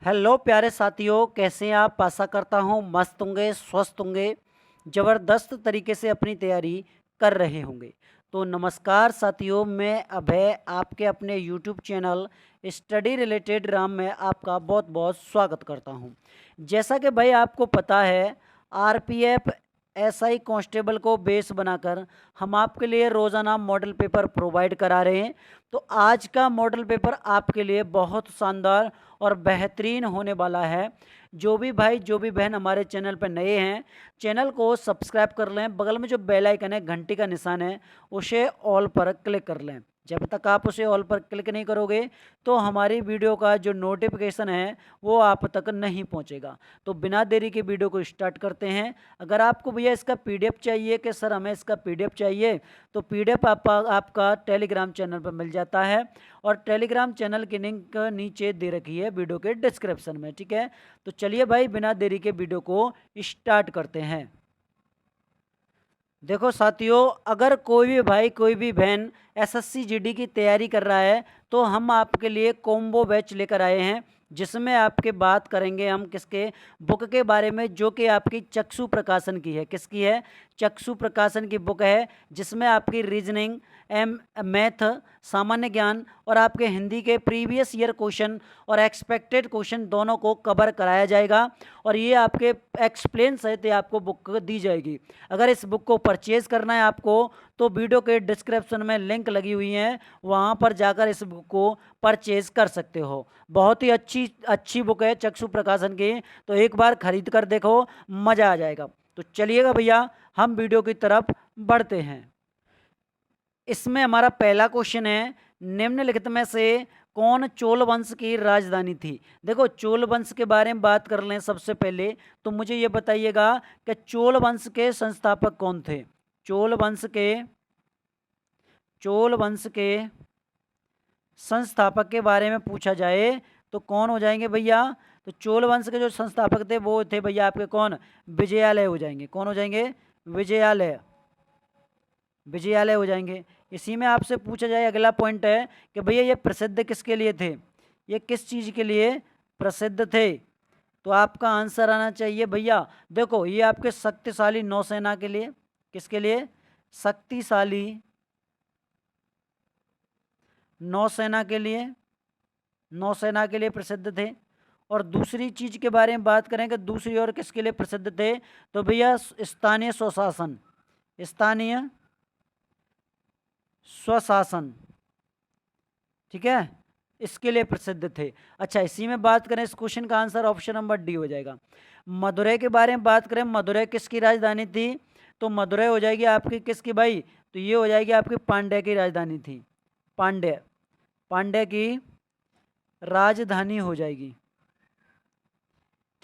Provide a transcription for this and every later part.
Hello प्यारे साथियों, कैसे हैं आप। आशा करता हूँ मस्त होंगे, स्वस्थ होंगे, ज़बरदस्त तरीके से अपनी तैयारी कर रहे होंगे। तो नमस्कार साथियों, मैं अभय आपके अपने YouTube channel study related Ram में आपका बहुत बहुत स्वागत करता हूँ। जैसा कि भाई आपको पता है, आरपीएफ एसआई कांस्टेबल को बेस बनाकर हम आपके लिए रोज़ाना मॉडल पेपर प्रोवाइड करा रहे हैं। तो आज का मॉडल पेपर आपके लिए बहुत शानदार और बेहतरीन होने वाला है। जो भी भाई जो भी बहन हमारे चैनल पर नए हैं, चैनल को सब्सक्राइब कर लें। बगल में जो बेल आइकन है, घंटी का निशान है, उसे ऑल पर क्लिक कर लें। जब तक आप उसे ऑल पर क्लिक नहीं करोगे तो हमारी वीडियो का जो नोटिफिकेशन है वो आप तक नहीं पहुंचेगा। तो बिना देरी के वीडियो को स्टार्ट करते हैं। अगर आपको भैया इसका पीडीएफ चाहिए कि सर हमें इसका पीडीएफ चाहिए, तो पीडीएफ आपका टेलीग्राम चैनल पर मिल जाता है और टेलीग्राम चैनल की लिंक नीचे दे रखी है वीडियो के डिस्क्रिप्शन में। ठीक है, तो चलिए भाई बिना देरी के वीडियो को स्टार्ट करते हैं। देखो साथियों, अगर कोई भी भाई कोई भी बहन एसएससी जीडी की तैयारी कर रहा है तो हम आपके लिए कॉम्बो बैच लेकर आए हैं, जिसमें आपके बात करेंगे हम किसके बुक के बारे में, जो कि आपकी चक्षु प्रकाशन की है। किसकी है? चक्षु प्रकाशन की बुक है, जिसमें आपकी रीजनिंग, मैथ, सामान्य ज्ञान और आपके हिंदी के प्रीवियस ईयर क्वेश्चन और एक्सपेक्टेड क्वेश्चन दोनों को कवर कराया जाएगा और ये आपके एक्सप्लेन सहित आपको बुक दी जाएगी। अगर इस बुक को परचेज़ करना है आपको तो वीडियो के डिस्क्रिप्शन में लिंक लगी हुई है, वहाँ पर जाकर इस बुक को परचेज़ कर सकते हो। बहुत ही अच्छी बुक है चक्षु प्रकाशन की, तो एक बार खरीद कर देखो, मज़ा आ जाएगा। तो चलिएगा भैया, हम वीडियो की तरफ बढ़ते हैं। इसमें हमारा पहला क्वेश्चन है, निम्नलिखित में से कौन चोल वंश की राजधानी थी। देखो, चोल वंश के बारे में बात कर लें सबसे पहले, तो मुझे ये बताइएगा कि चोल वंश के संस्थापक कौन थे। चोल वंश के संस्थापक के बारे में पूछा जाए तो कौन हो जाएंगे भैया? तो चोल वंश के जो संस्थापक थे वो थे भैया आपके कौन? विजयालय हो जाएंगे। कौन हो जाएंगे? विजयालय हो जाएंगे। इसी में आपसे पूछा जाए, अगला पॉइंट है कि भैया ये प्रसिद्ध किसके लिए थे, ये किस चीज़ के लिए प्रसिद्ध थे? तो आपका आंसर आना चाहिए भैया, देखो ये आपके शक्तिशाली नौसेना के लिए। किसके लिए? शक्तिशाली नौसेना के लिए, नौसेना के लिए प्रसिद्ध थे। और दूसरी चीज के बारे में बात करें कि दूसरी और किसके लिए प्रसिद्ध थे, तो भैया स्थानीय स्वशासन, स्थानीय स्वशासन, ठीक है, इसके लिए प्रसिद्ध थे। अच्छा, इसी में बात करें, इस क्वेश्चन का आंसर ऑप्शन नंबर डी हो जाएगा। मदुरै के बारे में बात करें, मदुरै किसकी राजधानी थी? तो मदुरै हो जाएगी आपकी किसकी भाई? तो ये हो जाएगी आपकी पांड्य की राजधानी थी। पांड्य की राजधानी हो जाएगी।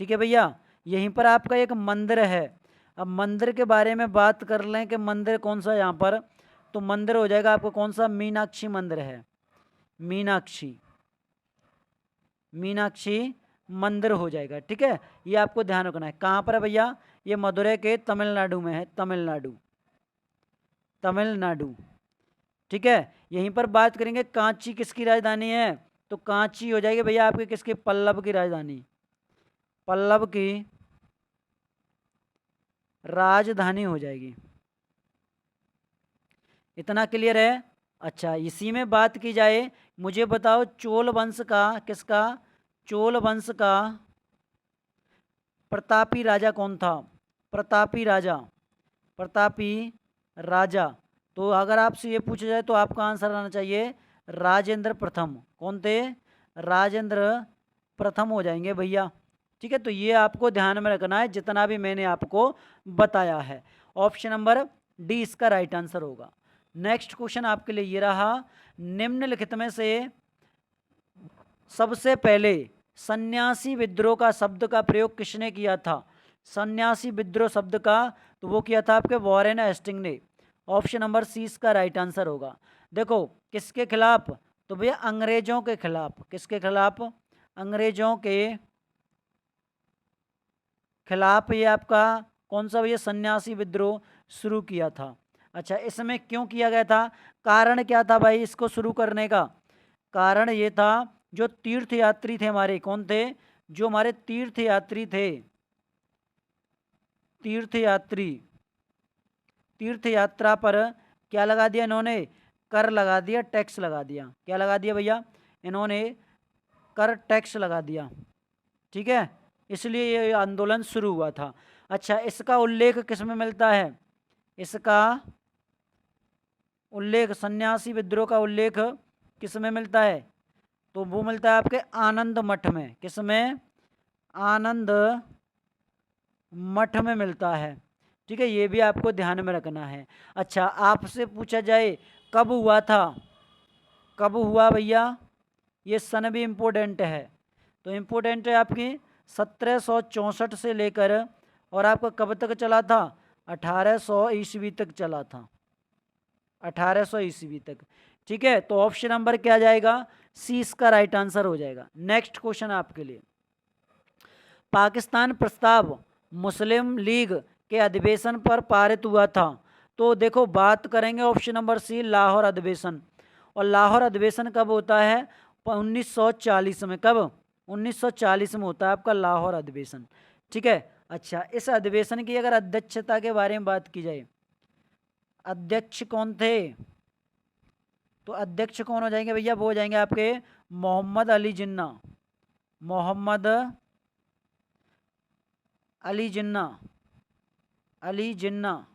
ठीक है भैया, यहीं पर आपका एक मंदिर है। अब मंदिर के बारे में बात कर लें कि मंदिर कौन सा यहाँ पर, तो मंदिर हो जाएगा आपको कौन सा? मीनाक्षी मंदिर है। मीनाक्षी मंदिर हो जाएगा। ठीक है, ये आपको ध्यान रखना है। कहाँ पर है भैया? ये मदुरै के तमिलनाडु में है, तमिलनाडु। ठीक है, यहीं पर बात करेंगे कांची किसकी राजधानी है, तो कांची हो जाएगी भैया आपकी किसकी? पल्लव की राजधानी, पल्लव की राजधानी हो जाएगी। इतना क्लियर है? अच्छा, इसी में बात की जाए, मुझे बताओ चोल वंश का, किसका? चोल वंश का प्रतापी राजा कौन था? प्रतापी राजा। तो अगर आपसे ये पूछा जाए तो आपका आंसर आना चाहिए राजेंद्र प्रथम। कौन थे? राजेंद्र प्रथम हो जाएंगे भैया। ठीक है, तो ये आपको ध्यान में रखना है जितना भी मैंने आपको बताया है। ऑप्शन नंबर डी इसका राइट आंसर होगा। नेक्स्ट क्वेश्चन आपके लिए ये रहा, निम्नलिखित में से सबसे पहले सन्यासी विद्रोह का शब्द का प्रयोग किसने किया था? सन्यासी विद्रोह शब्द का तो वो किया था आपके वॉरेन हेस्टिंग ने। ऑप्शन नंबर सी इसका राइट आंसर होगा। देखो किसके खिलाफ? तो भैया अंग्रेजों के खिलाफ। किसके खिलाफ? अंग्रेजों के खिलाफ ये आपका कौन सा भैया सन्यासी विद्रोह शुरू किया था। अच्छा, इसमें क्यों किया गया था? कारण क्या था भाई इसको शुरू करने का? कारण ये था, जो तीर्थ यात्री थे हमारे, कौन थे? जो हमारे तीर्थ यात्री थे, तीर्थ यात्रा पर क्या लगा दिया इन्होंने, कर लगा दिया, टैक्स लगा दिया। क्या लगा दिया भैया, इन्होंने कर टैक्स लगा दिया। ठीक है, इसलिए ये आंदोलन शुरू हुआ था। अच्छा, इसका उल्लेख किस में मिलता है, इसका उल्लेख, सन्यासी विद्रोह का उल्लेख किस में मिलता है, तो वो मिलता है आपके आनंद मठ में। किस में, आनंद मठ में मिलता है। ठीक है, ये भी आपको ध्यान में रखना है। अच्छा, आपसे पूछा जाए कब हुआ था, कब हुआ भैया, ये सन भी इम्पोर्टेंट है। तो इम्पोर्टेंट है आपकी 1764 से लेकर और आपका कब तक चला था, 1800 ईस्वी तक चला था, 1800 ईस्वी तक। ठीक है, तो ऑप्शन नंबर क्या जाएगा, सी इसका राइट आंसर हो जाएगा। नेक्स्ट क्वेश्चन आपके लिए, पाकिस्तान प्रस्ताव मुस्लिम लीग के अधिवेशन पर पारित हुआ था। तो देखो, बात करेंगे ऑप्शन नंबर सी, लाहौर अधिवेशन। और लाहौर अधिवेशन कब होता है, 1940 में। कब, 1940 में होता है आपका लाहौर अधिवेशन। ठीक है, अच्छा, इस अधिवेशन की अगर अध्यक्षता के बारे में बात की जाए, अध्यक्ष कौन थे, तो अध्यक्ष कौन हो जाएंगे भैया, वो हो जाएंगे आपके मोहम्मद अली जिन्ना, मोहम्मद अली जिन्ना, अली जिन्ना,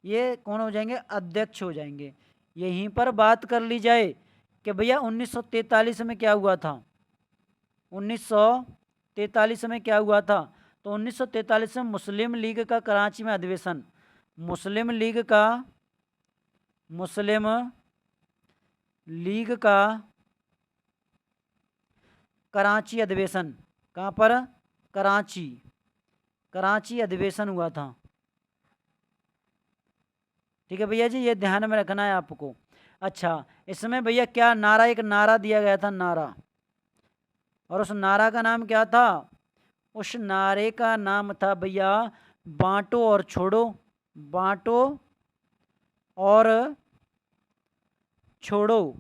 ये कौन हो जाएंगे, अध्यक्ष हो जाएंगे। यहीं पर बात कर ली जाए कि भैया 1943 में क्या हुआ था, 1943 में क्या हुआ था, तो 1943 में मुस्लिम लीग का कराची में अधिवेशन, मुस्लिम लीग का कराची अधिवेशन, कहाँ पर, कराची अधिवेशन हुआ था। ठीक है भैया जी, ये ध्यान में रखना है आपको। अच्छा, इसमें भैया क्या नारा, एक नारा दिया गया था, नारा, और उस नारा का नाम क्या था, उस नारे का नाम था भैया बांटो और छोड़ो, बांटो और छोड़ो।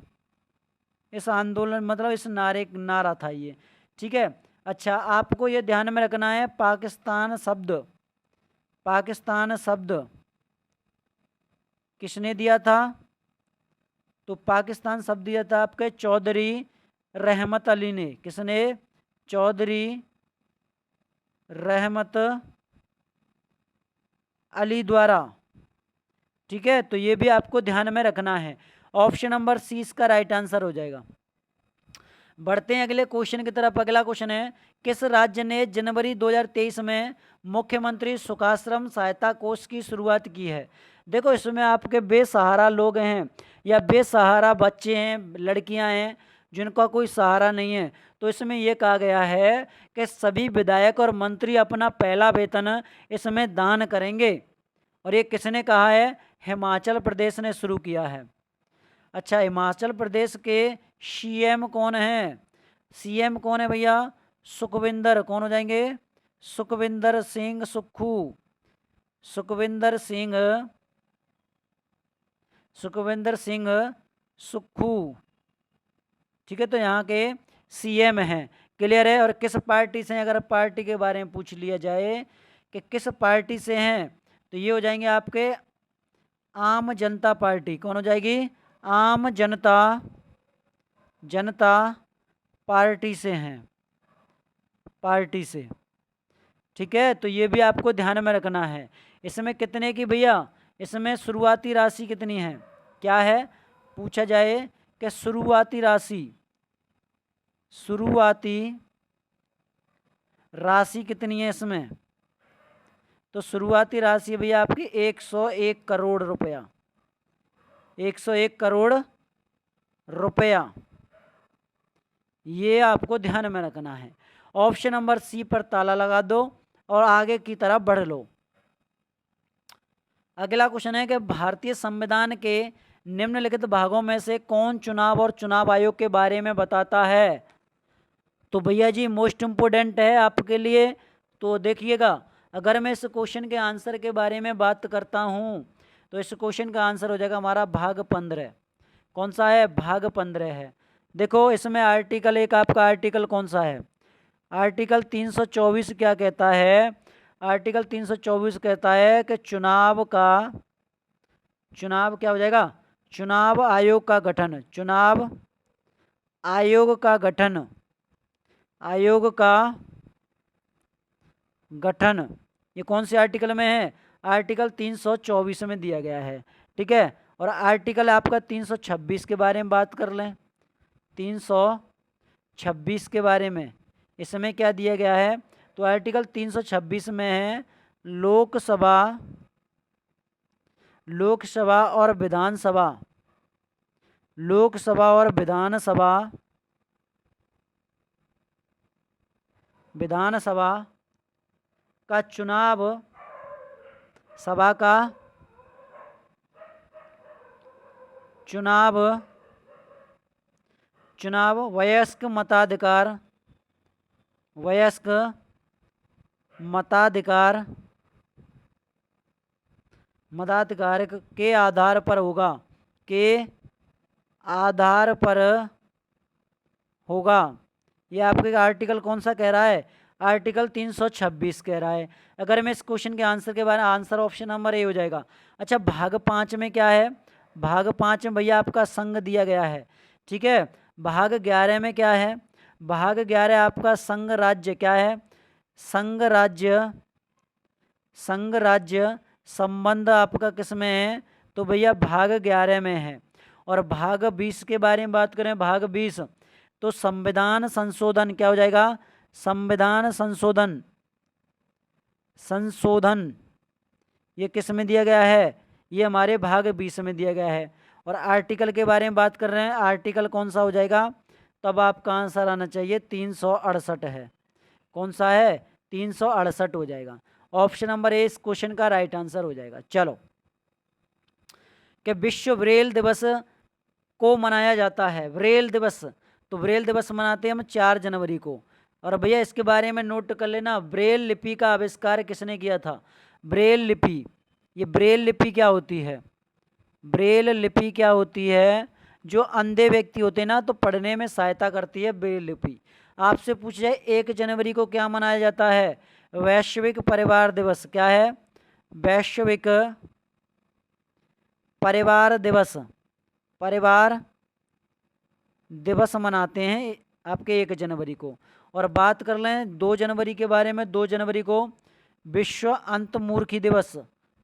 इस आंदोलन मतलब इस नारा था ये। ठीक है, अच्छा, आपको ये ध्यान में रखना है, पाकिस्तान शब्द किसने दिया था, तो पाकिस्तान शब्द दिया था आपके चौधरी रहमत अली ने। किसने, चौधरी रहमत अली द्वारा। ठीक है, तो ये भी आपको ध्यान में रखना है। ऑप्शन नंबर सी इसका राइट आंसर हो जाएगा। बढ़ते हैं अगले क्वेश्चन की तरफ। अगला क्वेश्चन है, किस राज्य ने जनवरी 2023 में मुख्यमंत्री सुखाश्रम सहायता कोष की शुरुआत की है। देखो, इसमें आपके बेसहारा लोग हैं या बेसहारा बच्चे हैं, लड़कियां हैं जिनका कोई सहारा नहीं है, तो इसमें यह कहा गया है कि सभी विधायक और मंत्री अपना पहला वेतन इसमें दान करेंगे। और ये किसने कहा है, हिमाचल प्रदेश ने शुरू किया है। अच्छा, हिमाचल प्रदेश के सीएम कौन है, सीएम कौन है भैया, सुखविंदर, कौन हो जाएंगे, सुखविंदर सिंह सुक्खू, सुखविंदर सिंह सुक्खू। ठीक है, तो यहाँ के सीएम हैं। क्लियर है। और किस पार्टी से हैं, अगर पार्टी के बारे में पूछ लिया जाए कि किस पार्टी से हैं, तो ये हो जाएंगे आपके आम जनता पार्टी। कौन हो जाएगी, आम जनता पार्टी से हैं, पार्टी से। ठीक है, तो ये भी आपको ध्यान में रखना है। इसमें कितने की भैया, इसमें शुरुआती राशि कितनी है, क्या है, पूछा जाए कि शुरुआती राशि कितनी है इसमें, तो शुरुआती राशि भैया आपकी 101 करोड़ रुपया, 101 करोड़ रुपया। ये आपको ध्यान में रखना है। ऑप्शन नंबर सी पर ताला लगा दो और आगे की तरफ बढ़ लो। अगला क्वेश्चन है कि भारतीय संविधान के निम्नलिखित भागों में से कौन चुनाव और चुनाव आयोग के बारे में बताता है। तो भैया जी मोस्ट इम्पोर्टेंट है आपके लिए, तो देखिएगा, अगर मैं इस क्वेश्चन के आंसर के बारे में बात करता हूं तो इस क्वेश्चन का आंसर हो जाएगा हमारा भाग 15। कौन सा है, भाग 15 है। देखो, इसमें आर्टिकल एक आपका आर्टिकल कौन सा है, आर्टिकल 324 क्या कहता है? आर्टिकल 324 कहता है कि चुनाव क्या हो जाएगा? चुनाव आयोग का गठन, चुनाव आयोग का गठन, आयोग का गठन, ये कौन से आर्टिकल में है? आर्टिकल 324 में दिया गया है। ठीक है, और आर्टिकल आपका 326 के बारे में बात कर लें। 326 के बारे में इसमें क्या दिया गया है? तो आर्टिकल 326 में है लोकसभा और विधानसभा, लोकसभा और विधानसभा का चुनाव, सभा का चुनाव वयस्क मताधिकार के आधार पर होगा, ये आपके आर्टिकल कौन सा कह रहा है? आर्टिकल 326 कह रहा है। अगर मैं इस क्वेश्चन के आंसर के बारे में, आंसर ऑप्शन नंबर ए हो जाएगा। अच्छा, भाग 5 में क्या है? भाग 5 में भैया आपका संघ दिया गया है। ठीक है, भाग 11 में क्या है? भाग 11 आपका संघ राज्य, क्या है? संघ राज्य संबंध आपका किस में है? तो भैया भाग 11 में है। और भाग 20 के बारे में बात करें, भाग 20 तो संविधान संशोधन क्या हो जाएगा? संविधान संशोधन ये किस में दिया गया है? ये हमारे भाग 20 में दिया गया है। और आर्टिकल के बारे में बात कर रहे हैं, आर्टिकल कौन सा हो जाएगा? तब आपका आंसर आना चाहिए 368 है। कौन सा है? 368 हो जाएगा। ऑप्शन नंबर ए इस क्वेश्चन का राइट आंसर हो जाएगा। चलो, कि विश्व ब्रेल दिवस को मनाया जाता है, ब्रेल दिवस, तो ब्रेल दिवस मनाते हैं हम 4 जनवरी को। और भैया इसके बारे में नोट कर लेना, ब्रेल लिपि का आविष्कार किसने किया था? ब्रेल लिपि, ये ब्रेल लिपि क्या होती है? ब्रेल लिपि क्या होती है? जो अंधे व्यक्ति होते हैं ना, तो पढ़ने में सहायता करती है ब्रेल लिपि। आपसे पूछ जाए 1 जनवरी को क्या मनाया जाता है? वैश्विक परिवार दिवस। क्या है? वैश्विक परिवार दिवस, परिवार दिवस मनाते हैं आपके 1 जनवरी को। और बात कर लें 2 जनवरी के बारे में, 2 जनवरी को विश्व अंतमूर्खी दिवस,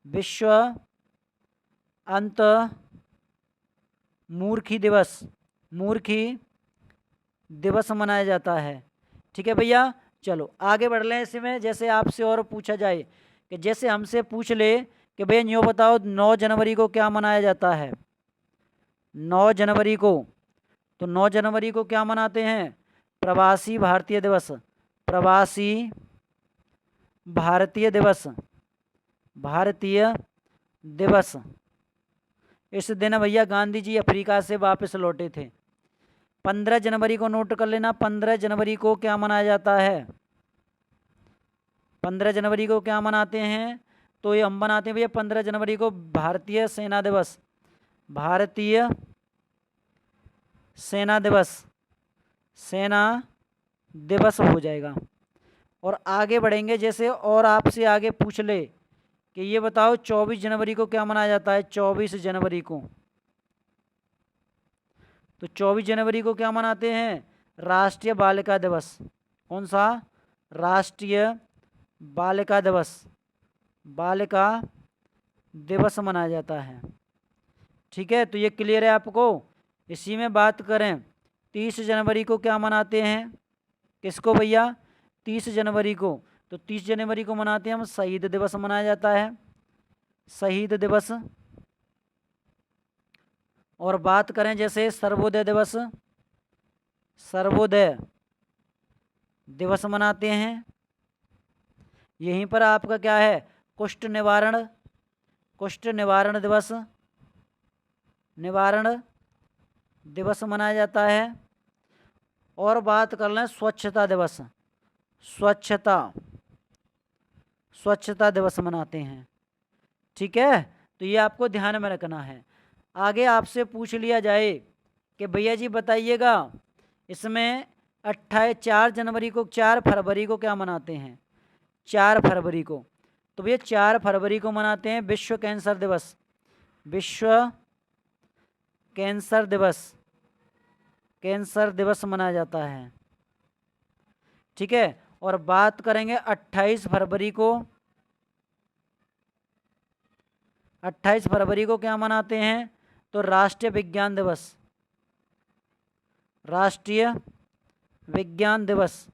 विश्व अंत मूर्खी दिवस मनाया जाता है। ठीक है भैया, चलो आगे बढ़ लें इसमें। जैसे आपसे और पूछा जाए कि जैसे हमसे पूछ ले कि भैया यूँ बताओ 9 जनवरी को क्या मनाया जाता है? 9 जनवरी को, तो 9 जनवरी को क्या मनाते हैं? प्रवासी भारतीय दिवस, प्रवासी भारतीय दिवस। इस दिन भैया गांधी जी अफ्रीका से वापस लौटे थे। 15 जनवरी को नोट कर लेना, 15 जनवरी को क्या मनाया जाता है? 15 जनवरी को क्या मनाते हैं? तो ये हम मनाते हैं भैया 15 जनवरी को भारतीय सेना दिवस, भारतीय सेना दिवस हो जाएगा। और आगे बढ़ेंगे, जैसे और आपसे आगे पूछ ले कि ये बताओ 24 जनवरी को क्या मनाया जाता है? 24 जनवरी को, तो 24 जनवरी को क्या मनाते हैं? राष्ट्रीय बालिका दिवस। कौन सा? राष्ट्रीय बालिका दिवस मनाया जाता है। ठीक है, तो ये क्लियर है आपको। इसी में बात करें 30 जनवरी को क्या मनाते हैं? किसको भैया? 30 जनवरी को, तो 30 जनवरी को मनाते हैं हम शहीद दिवस मनाया जाता है, शहीद दिवस। और बात करें जैसे सर्वोदय दिवस मनाते हैं। यहीं पर आपका क्या है? कुष्ठ निवारण दिवस मनाया जाता है। और बात कर लें स्वच्छता दिवस मनाते हैं। ठीक है, तो ये आपको ध्यान में रखना है। आगे आपसे पूछ लिया जाए कि भैया जी बताइएगा इसमें 4 जनवरी को, 4 फरवरी को क्या मनाते हैं? 4 फरवरी को। तो भैया 4 फरवरी को मनाते हैं विश्व कैंसर दिवस। विश्व कैंसर दिवस, कैंसर दिवस मनाया जाता है। ठीक है। और बात करेंगे 28 फरवरी को। 28 फरवरी को क्या मनाते हैं? तो राष्ट्रीय विज्ञान दिवस, राष्ट्रीय विज्ञान दिवस।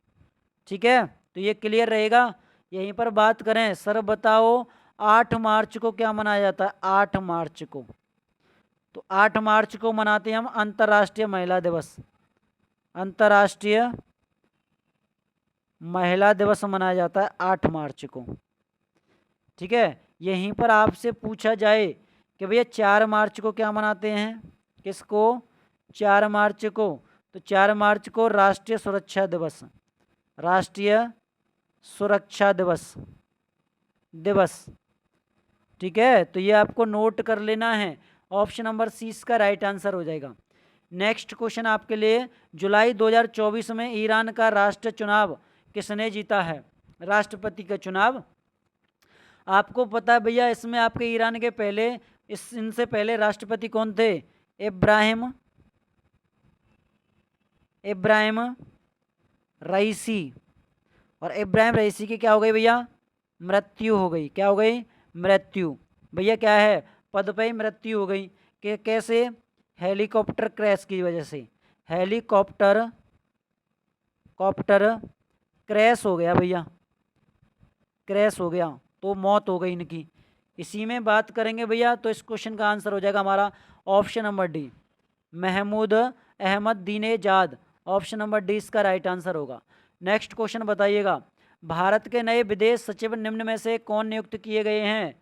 ठीक है, तो ये क्लियर रहेगा। यहीं पर बात करें, सर बताओ 8 मार्च को क्या मनाया जाता है? 8 मार्च को, तो 8 मार्च को मनाते हैं हम अंतर्राष्ट्रीय महिला दिवस। अंतर्राष्ट्रीय महिला दिवस मनाया जाता है 8 मार्च को। ठीक है, यहीं पर आपसे पूछा जाए कि भैया 4 मार्च को क्या मनाते हैं? किसको? 4 मार्च को, तो 4 मार्च को राष्ट्रीय सुरक्षा दिवस, राष्ट्रीय सुरक्षा दिवस दिवस। ठीक है, तो ये आपको नोट कर लेना है। ऑप्शन नंबर सी इसका राइट आंसर हो जाएगा। नेक्स्ट क्वेश्चन आपके लिए, जुलाई 2024 में ईरान का राष्ट्र चुनाव किसने जीता है? राष्ट्रपति का चुनाव। आपको पता है भैया, इसमें आपके ईरान के पहले, इनसे पहले राष्ट्रपति कौन थे? इब्राहिम रईसी। और इब्राहिम रईसी की क्या हो गई भैया? मृत्यु हो गई। क्या हो गई? मृत्यु। भैया क्या है? पद पे ही मृत्यु हो गई। कि कैसे? हेलीकॉप्टर क्रैश की वजह से। हेलीकॉप्टर क्रैश हो गया भैया, क्रैश हो गया, तो मौत हो गई इनकी। इसी में बात करेंगे भैया, तो इस क्वेश्चन का आंसर हो जाएगा हमारा option number D, Mahmoud Ahmadinejad. Option number D इसका राइट आंसर होगा। नेक्स्ट क्वेश्चन बताइएगा, भारत के नए विदेश सचिव निम्न में से कौन नियुक्त किए गए हैं?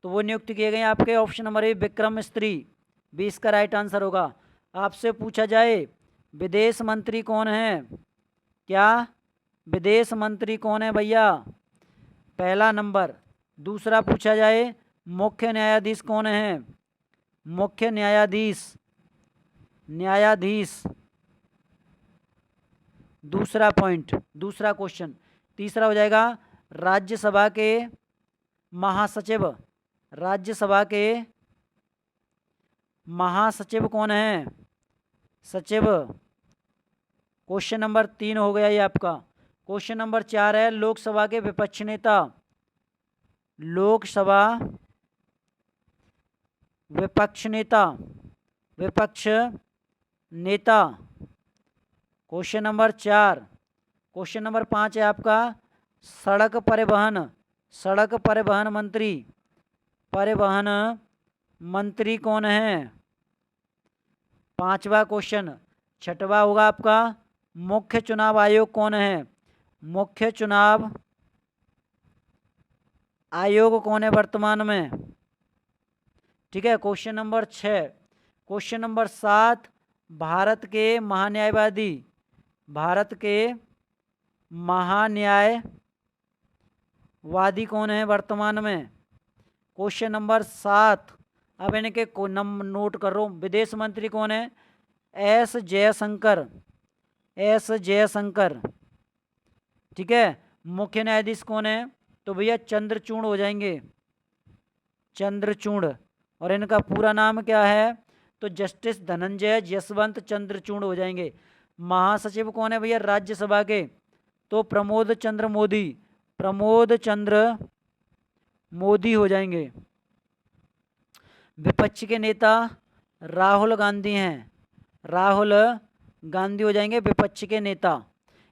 तो वो नियुक्त किए गए हैं आपके ऑप्शन नंबर ए विक्रम मिस्त्री, बी इसका राइट आंसर होगा। आपसे पूछा जाए विदेश मंत्री कौन है? क्या विदेश मंत्री कौन है भैया? पहला नंबर। दूसरा पूछा जाए मुख्य न्यायाधीश कौन है? मुख्य न्यायाधीश, न्यायाधीश दूसरा पॉइंट, दूसरा क्वेश्चन। तीसरा हो जाएगा राज्यसभा के महासचिव, राज्यसभा के महासचिव कौन है? सचिव। क्वेश्चन नंबर 3 हो गया ये आपका। क्वेश्चन नंबर 4 है लोकसभा के विपक्ष नेता, लोकसभा विपक्ष नेता, विपक्ष नेता। Question number 4। क्वेश्चन नंबर 5 है आपका सड़क परिवहन, सड़क परिवहन मंत्री, परिवहन मंत्री कौन है? 5वां क्वेश्चन। 6वां होगा आपका मुख्य चुनाव आयोग कौन है? मुख्य चुनाव आयोग कौन है वर्तमान में? ठीक है, question number 6। Question number 7, Bharat के महान्यायवादी, भारत के महान्यायवादी कौन है वर्तमान में? Question number 7। अब इनके नोट कर रहा हूँ। विदेश मंत्री कौन है? S Jaishankar, S Jaishankar. ठीक है, मुख्य न्यायाधीश कौन है? तो भैया चंद्रचूड़ हो जाएंगे, चंद्रचूड़। और इनका पूरा नाम क्या है? तो जस्टिस धनंजय यशवंत चंद्रचूड़ हो जाएंगे। महासचिव कौन है भैया राज्यसभा के? तो प्रमोद चंद्र मोदी, प्रमोद चंद्र मोदी हो जाएंगे। विपक्ष के नेता राहुल गांधी हैं, राहुल गांधी हो जाएंगे विपक्ष के नेता।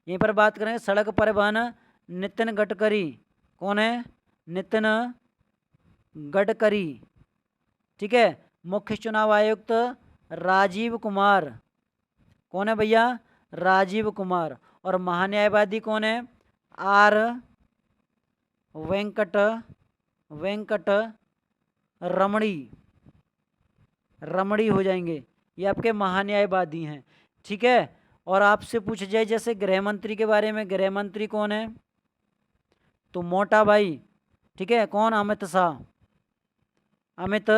यहीं पर बात करेंगे सड़क परिवहन, नितिन गडकरी कौन है? नितिन गडकरी। ठीक है, मुख्य चुनाव आयुक्त राजीव कुमार कौन है भैया? राजीव कुमार। और महान्यायवादी कौन है? आर वेंकट रमणी हो जाएंगे। ये आपके महान्यायवादी हैं। ठीक है, और आपसे पूछ जाए जैसे गृह मंत्री के बारे में, गृह मंत्री कौन है? तो मोटा भाई। ठीक है, कौन? अमित शाह, अमित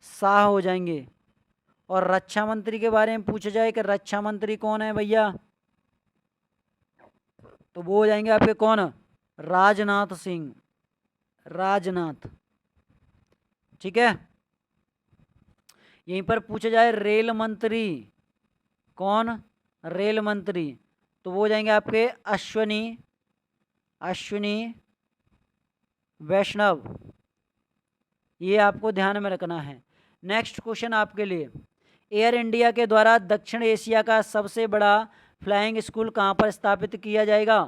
शाह हो जाएंगे। और रक्षा मंत्री के बारे में पूछा जाए कि रक्षा मंत्री कौन है भैया? तो वो हो जाएंगे आपके कौन, राजनाथ सिंह, राजनाथ। ठीक है, यहीं पर पूछा जाए रेल मंत्री, कौन, रेल मंत्री, तो वो हो जाएंगे आपके अश्विनी, अश्विनी वैष्णव। ये आपको ध्यान में रखना है। नेक्स्ट क्वेश्चन आपके लिए, एयर इंडिया के द्वारा दक्षिण एशिया का सबसे बड़ा फ्लाइंग स्कूल कहाँ पर स्थापित किया जाएगा?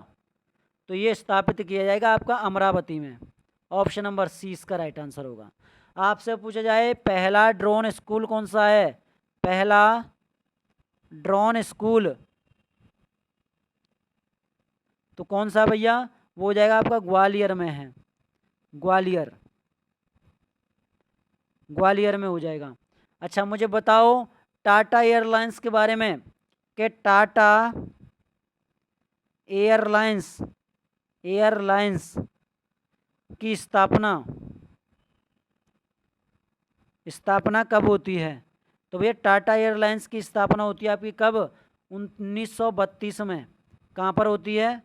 तो ये स्थापित किया जाएगा आपका अमरावती में। ऑप्शन नंबर सी इसका राइट आंसर होगा। आपसे पूछा जाए पहला ड्रोन स्कूल कौन सा है? पहला ड्रोन स्कूल तो कौन सा भैया? वो हो जाएगा आपका ग्वालियर में है, ग्वालियर, ग्वालियर में हो जाएगा। अच्छा मुझे बताओ टाटा एयरलाइंस के बारे में, कि टाटा एयरलाइंस, एयरलाइंस की स्थापना, स्थापना कब होती है? तो भैया टाटा एयरलाइंस की स्थापना होती है आपकी कब? 1932 में। कहाँ पर होती है?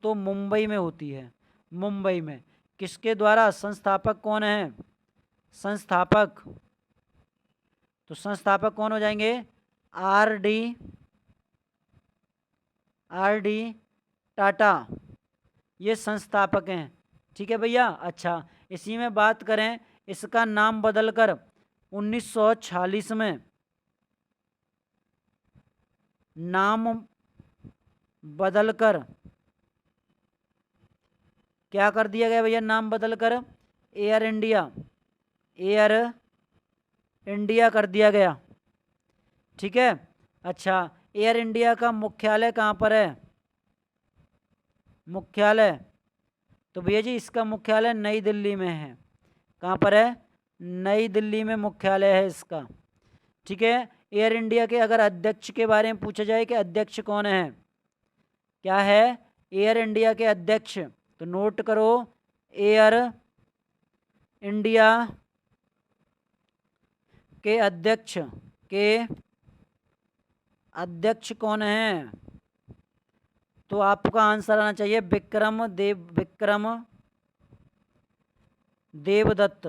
तो मुंबई में होती है, मुंबई में। किसके द्वारा? संस्थापक कौन है? संस्थापक, तो संस्थापक कौन हो जाएंगे? आर डी टाटा, ये संस्थापक हैं। ठीक है भैया। अच्छा इसी में बात करें, इसका नाम बदलकर 1946 में, नाम बदलकर क्या कर दिया गया भैया? नाम बदलकर एयर इंडिया, एयर इंडिया कर दिया गया। ठीक है। अच्छा एयर इंडिया का मुख्यालय कहाँ पर है? मुख्यालय, तो भैया जी इसका मुख्यालय नई दिल्ली में है। कहाँ पर है? नई दिल्ली में मुख्यालय है इसका। ठीक है। एयर इंडिया के अगर अध्यक्ष के बारे में पूछा जाए कि अध्यक्ष कौन है, क्या है एयर इंडिया के अध्यक्ष? तो नोट करो, एयर इंडिया के अध्यक्ष, के अध्यक्ष कौन है? तो आपका आंसर आना चाहिए विक्रम देवदत्त,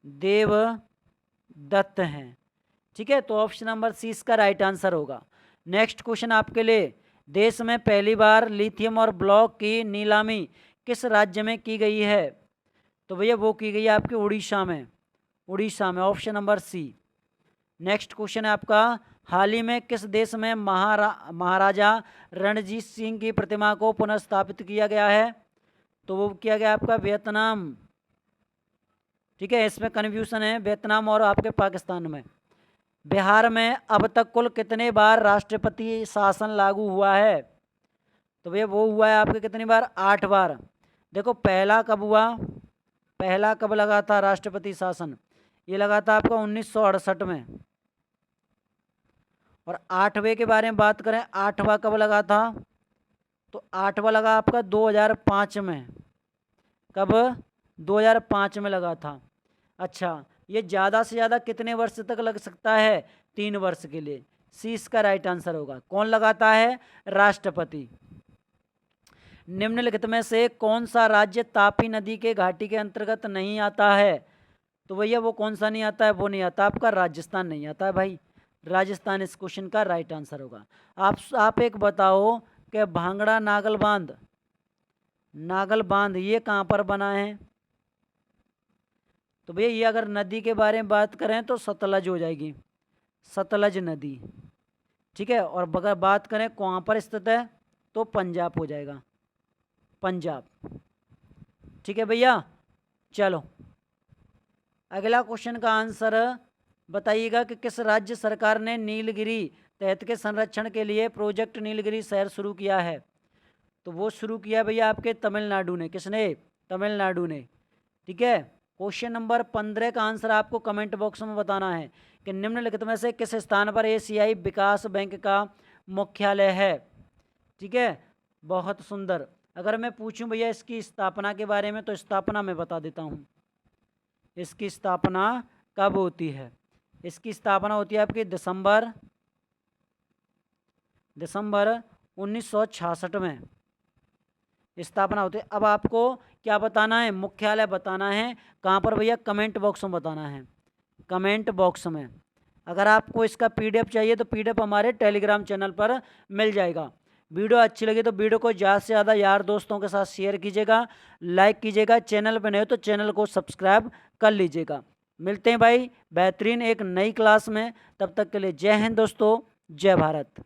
देवदत्त हैं। ठीक है, तो ऑप्शन नंबर सी इसका राइट आंसर होगा। नेक्स्ट क्वेश्चन आपके लिए, देश में पहली बार लिथियम और ब्लॉक की नीलामी किस राज्य में की गई है? तो भैया वो की गई है आपके उड़ीसा में, उड़ीसा में, option number C. Next question है आपका, हाल ही में किस देश में महाराजा रणजीत सिंह की प्रतिमा को पुनर्स्थापित किया गया है? तो वो किया गया आपका वियतनाम। ठीक है, इसमें कन्फ्यूजन है वियतनाम और आपके पाकिस्तान में। बिहार में अब तक कुल कितने बार राष्ट्रपति शासन लागू हुआ है? तो भैया वो हुआ है आपके कितनी बार? 8 बार। देखो पहला कब हुआ, पहला कब लगा था राष्ट्रपति शासन? ये लगा था आपका 1968 में। और 8वें के बारे में बात करें, 8वां कब लगा था? तो 8वां लगा आपका 2005 में। कब? 2005 में लगा था। अच्छा ये ज़्यादा से ज़्यादा कितने वर्ष तक लग सकता है? 3 वर्ष के लिए। सी इसका राइट आंसर होगा। कौन लगाता है? राष्ट्रपति। निम्नलिखित में से कौन सा राज्य तापी नदी के घाटी के अंतर्गत नहीं आता है? तो भैया वो कौन सा नहीं आता है? वो नहीं आता आपका राजस्थान नहीं आता है भाई। राजस्थान इस क्वेश्चन का राइट आंसर होगा। आप एक बताओ कि भांगड़ा नागल बांध, नागल बांध ये कहाँ पर बना है? तो भैया ये अगर नदी के बारे में बात करें तो सतलज हो जाएगी, सतलज नदी। ठीक है, और अगर बात करें कहाँ पर स्थित है तो पंजाब हो जाएगा, पंजाब। ठीक है भैया। चलो अगला क्वेश्चन का आंसर बताइएगा कि किस राज्य सरकार ने नीलगिरी तहत के संरक्षण के लिए प्रोजेक्ट नीलगिरी शहर शुरू किया है? तो वो शुरू किया भैया आपके तमिलनाडु ने। किसने? तमिलनाडु ने। ठीक है। क्वेश्चन नंबर 15 का आंसर आपको कमेंट बॉक्स में बताना है कि निम्नलिखित में से किस स्थान पर एशियाई विकास बैंक का मुख्यालय है? ठीक है, बहुत सुंदर। अगर मैं पूछूं भैया इसकी स्थापना के बारे में तो स्थापना मैं बता देता हूं। इसकी स्थापना कब होती है? इसकी स्थापना होती है आपकी दिसंबर 1966 में। स्थापना होती है। अब आपको क्या बताना है, मुख्यालय बताना है। कहाँ पर भैया, कमेंट बॉक्स में बताना है, कमेंट बॉक्स में। अगर आपको इसका पीडीएफ चाहिए तो पीडीएफ हमारे टेलीग्राम चैनल पर मिल जाएगा। वीडियो अच्छी लगी तो वीडियो को ज़्यादा से ज़्यादा यार दोस्तों के साथ शेयर कीजिएगा, लाइक कीजिएगा। चैनल पर नहीं हो तो चैनल को सब्सक्राइब कर लीजिएगा। मिलते हैं भाई बेहतरीन एक नई क्लास में, तब तक के लिए जय हिंद दोस्तों, जय भारत।